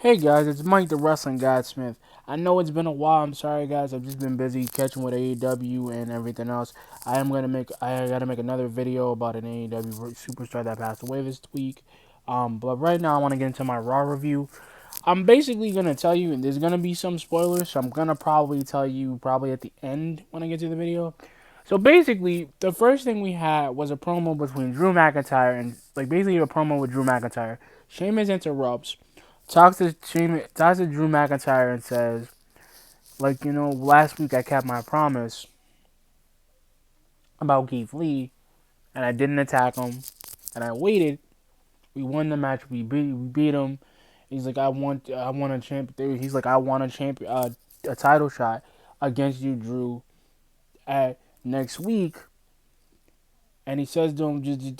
Hey guys, it's Mike the Wrestling Guysmith. I know it's been a while. I'm sorry guys. I've just been busy catching with AEW and everything else. I gotta make another video about an AEW superstar that passed away this week. But right now I want to get into my Raw review. I'm basically gonna tell you, and there's gonna be some spoilers, so I'm gonna probably tell you probably at the end when I get to the video. So basically, the first thing we had was a promo between Drew McIntyre and basically a promo with Drew McIntyre. Sheamus interrupts, talks to Drew McIntyre and says, last week I kept my promise about Keith Lee, and I didn't attack him, and I waited. We won the match. We beat him. He's like, I want a champion. He's like, I want a champion, a title shot against you, Drew, at next week. And he says, don't bull,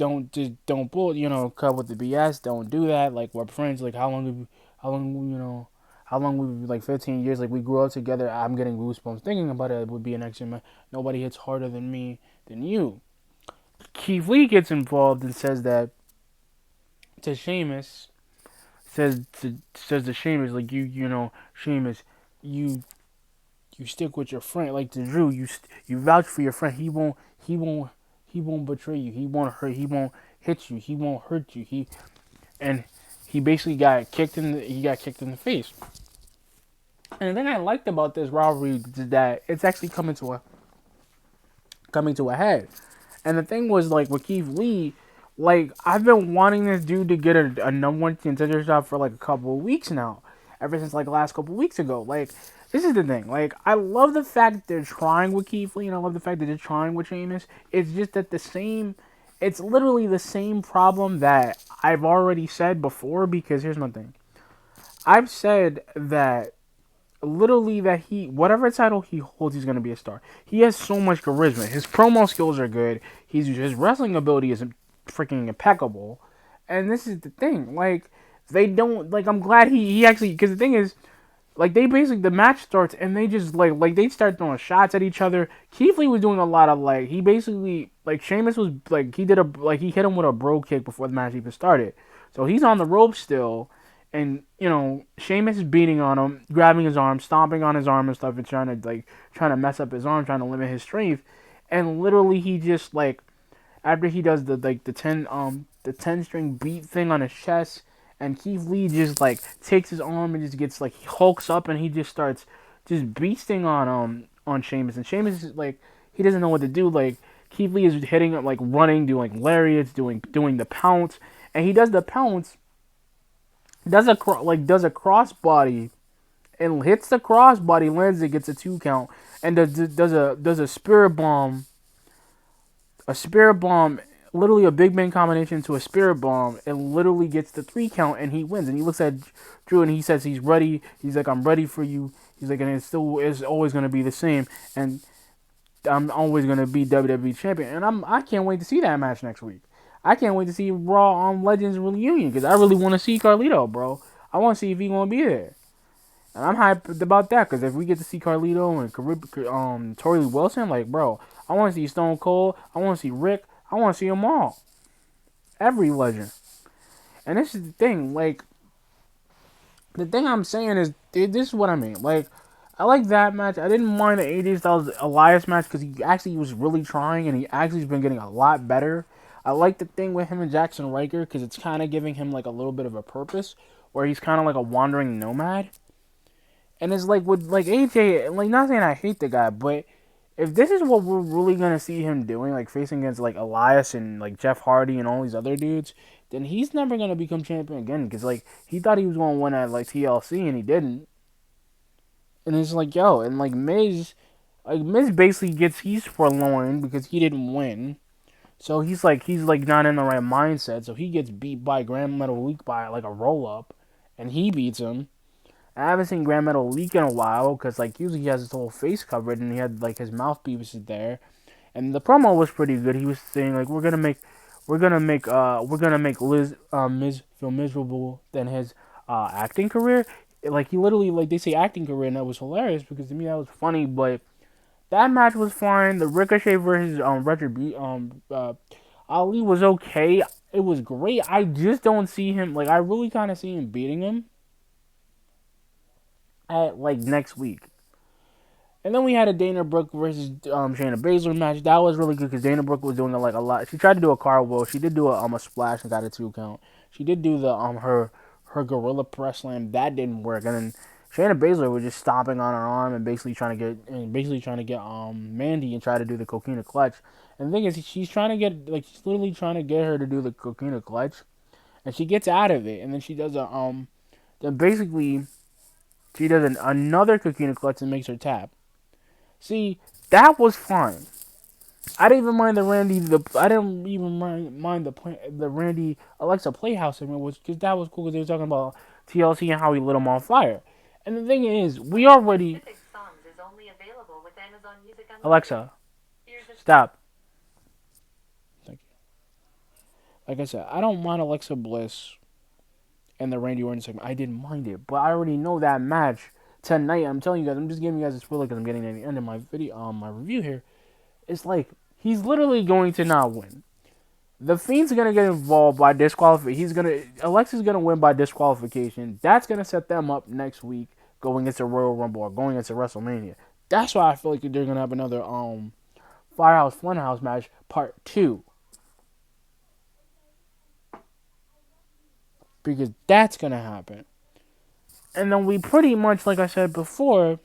cut with the BS. Don't do that. Like, we're friends. Like, how long, how long we've, like, 15 years, like, we grew up together. I'm getting goosebumps thinking about it. It would be an extra. Nobody hits harder than me, than you. Keith Lee gets involved and says that to Sheamus, says to Sheamus, like, Sheamus, you, you stick with your friend. Like, to Drew, you vouch for your friend. He won't, he won't betray you. He won't hit you. He won't hurt you. And he basically got kicked in the face. And the thing I liked about this rivalry is that it's actually coming to a head. And the thing was, like, with Keith Lee, like, I've been wanting this dude to get a number one contender job for like a couple of weeks now. Ever since like the last couple of weeks ago. Like, this is the thing. Like, I love the fact that they're trying with Keith Lee, and I love the fact that they're trying with Sheamus. It's just that it's literally the same problem that I've already said before. Because here's my thing. I've said that literally that whatever title he holds, he's gonna be a star. He has so much charisma. His promo skills are good. His wrestling ability is freaking impeccable. And this is the thing. Like, they don't, like, I'm glad he actually, because the thing is, like, they basically, the match starts and they just like they start throwing shots at each other. Keith Lee was doing a lot of, like, he basically, like, Sheamus was like, he hit him with a bro kick before the match even started. So he's on the rope still. And, Sheamus is beating on him, grabbing his arm, stomping on his arm and stuff, and trying to mess up his arm, trying to limit his strength. And literally he just, like, after he does the 10 string beat thing on his chest, and Keith Lee just, like, takes his arm and just gets, like, he hulks up and he just starts just beasting on Sheamus. And Sheamus is, like, he doesn't know what to do. Like, Keith Lee is hitting him, like, running, doing lariats, doing the pounce, and he does the pounce, does a crossbody and hits the crossbody, lands it, gets a 2 count, and does a spirit bomb, literally a big man combination to a spirit bomb, and literally gets the 3 count, and he wins. And he looks at Drew and he says he's ready. He's like, I'm ready for you. He's like, and it still is always gonna be the same, and I'm always gonna be WWE champion. And I can't wait to see that match next week. I can't wait to see Raw on Legends reunion because I really want to see Carlito, bro. I want to see if he's gonna be there. And I'm hyped about that because if we get to see Carlito and Tori Lee Wilson, like, bro, I want to see Stone Cold. I want to see Rick. I want to see them all. Every legend. And this is the thing. Like, the thing I'm saying is, this is what I mean. Like, I like that match. I didn't mind the AJ Styles Elias match because he actually was really trying and he actually has been getting a lot better. I like the thing with him and Jackson Riker because it's kind of giving him, like, a little bit of a purpose where he's kind of like a wandering nomad. And it's like with, like, AJ, like, not saying I hate the guy, but if this is what we're really gonna see him doing, like facing against like Elias and like Jeff Hardy and all these other dudes, then he's never gonna become champion again. Because, like, he thought he was gonna win at, like, TLC and he didn't. And it's like, yo, and Miz basically he's forlorn because he didn't win. So he's like not in the right mindset. So he gets beat by Grand Metal Leak by, like, a roll up, and he beats him. I haven't seen Grand Metal Leak in a while because, like, usually he has his whole face covered and he had, like, his mouthpiece there. And the promo was pretty good. He was saying, like, we're gonna make Miz feel miserable than his acting career. Like, he literally, like, they say acting career, and that was hilarious because to me that was funny. But that match was fine. The Ricochet versus Ali was okay. It was great. I just don't see him, like, I really kind of see him beating him. at like next week. And then we had a Dana Brooke versus Shayna Baszler match. That was really good because Dana Brooke was doing like a lot. She tried to do a cartwheel. She did do a splash and got a 2 count. She did do the her gorilla press slam. That didn't work. And then Shayna Baszler was just stomping on her arm and basically trying to get Mandy and try to do the coquina clutch. And the thing is, she's literally trying to get her to do the coquina clutch, and she gets out of it. And then she does then basically she does another coquina clutch and makes her tap. See, that was fine. I didn't even mind I didn't even mind the Randy Alexa Playhouse segment, because that was cool because they were talking about TLC and how he lit them on fire. And the thing is, we already Alexa, stop. Thank you. Like I said, I don't mind Alexa Bliss and the Randy Orton segment. I didn't mind it, but I already know that match tonight. I'm telling you guys, I'm just giving you guys a spoiler because I'm getting at the end of my video, my review here. It's like he's literally going to not win. The Fiend's gonna get involved by disqualification. Alexa's gonna win by disqualification. That's gonna set them up next week going into Royal Rumble or going into WrestleMania. That's why I feel like they're gonna have another Firehouse Funhouse match part 2. Because that's gonna happen. And then we pretty much, like I said before,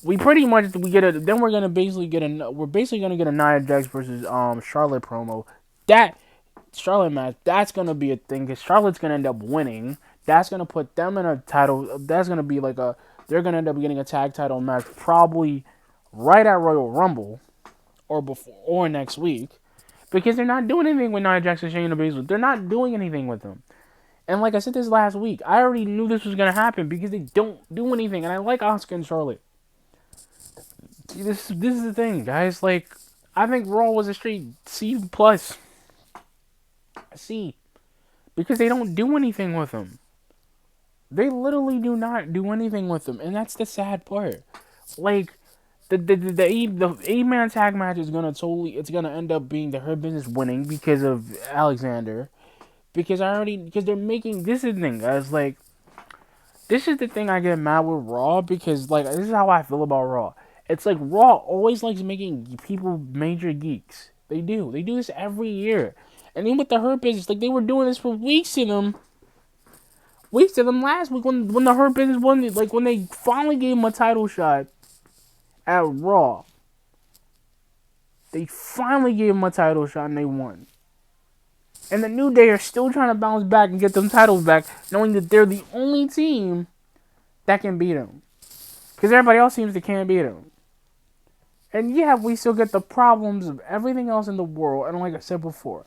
we're basically gonna get a Nia Jax versus Charlotte promo. That Charlotte match, that's gonna be a thing because Charlotte's gonna end up winning. That's gonna put them in a title. That's gonna be they're gonna end up getting a tag title match probably right at Royal Rumble or next week, because they're not doing anything with Nia Jax and Shayna Baszler. They're not doing anything with them. And like I said this last week, I already knew this was gonna happen because they don't do anything. And I like Asuka and Charlotte. This is the thing, guys. Like, I think Raw was a straight C plus. C. Because they don't do anything with them. They literally do not do anything with them. And that's the sad part. Like, the 8-man tag match is it's gonna end up being the Hurt Business winning because of Alexander. Because they're making, this is the thing, guys. Like, this is the thing I get mad with Raw, because, like, this is how I feel about Raw. It's like Raw always likes making people major geeks. They do. They do this every year. And even with the Hurt Business, like, they were doing this for weeks to them last week when the Hurt Business won, like, when they finally gave him a title shot at Raw. They finally gave him a title shot and they won. And the New Day are still trying to bounce back and get them titles back, knowing that they're the only team that can beat them. Because everybody else seems to can't beat them. And yeah, we still get the problems of everything else in the world. And like I said before,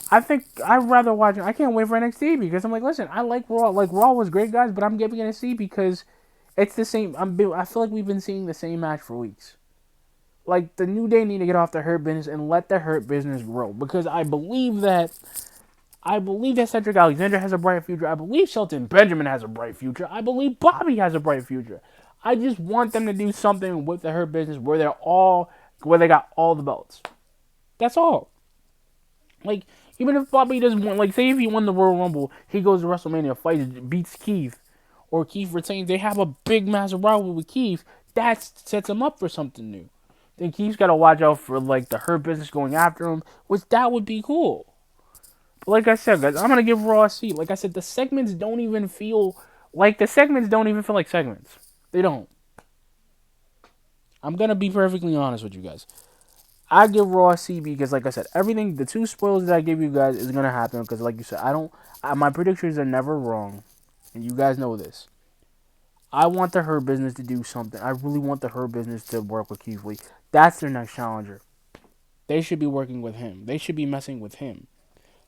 I think I'd rather watch it. I can't wait for NXT because I'm like, listen, I like Raw. Like, Raw was great, guys, but I'm giving NXT because it's the same. I feel like we've been seeing the same match for weeks. Like, the New Day need to get off the Hurt Business and let the Hurt Business grow. Because I believe that Cedric Alexander has a bright future. I believe Shelton Benjamin has a bright future. I believe Bobby has a bright future. I just want them to do something with the Hurt Business where they got all the belts. That's all. Like, even if Bobby doesn't win, like, say if he won the Royal Rumble, he goes to WrestleMania, fights, beats Keith, or Keith retains, they have a big, massive rivalry with Keith, that sets him up for something new. Then Keith's got to watch out for, like, the Hurt Business going after him, which that would be cool. But like I said, guys, I'm going to give Raw a C. Like I said, the segments don't even feel like segments. They don't. I'm going to be perfectly honest with you guys. I give Raw a C because, like I said, everything, the 2 spoilers that I gave you guys is going to happen because, like you said, my predictions are never wrong, and you guys know this. I want the Hurt Business to do something. I really want the Hurt Business to work with Keith Lee. That's their next challenger. They should be working with him. They should be messing with him.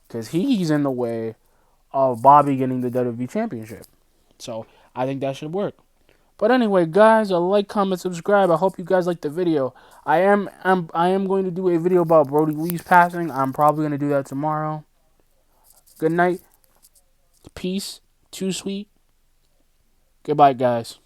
Because he's in the way of Bobby getting the WWE Championship. So, I think that should work. But anyway, guys, like, comment, subscribe. I hope you guys liked the video. I am going to do a video about Brody Lee's passing. I'm probably going to do that tomorrow. Good night. Peace. Too sweet. Goodbye, guys.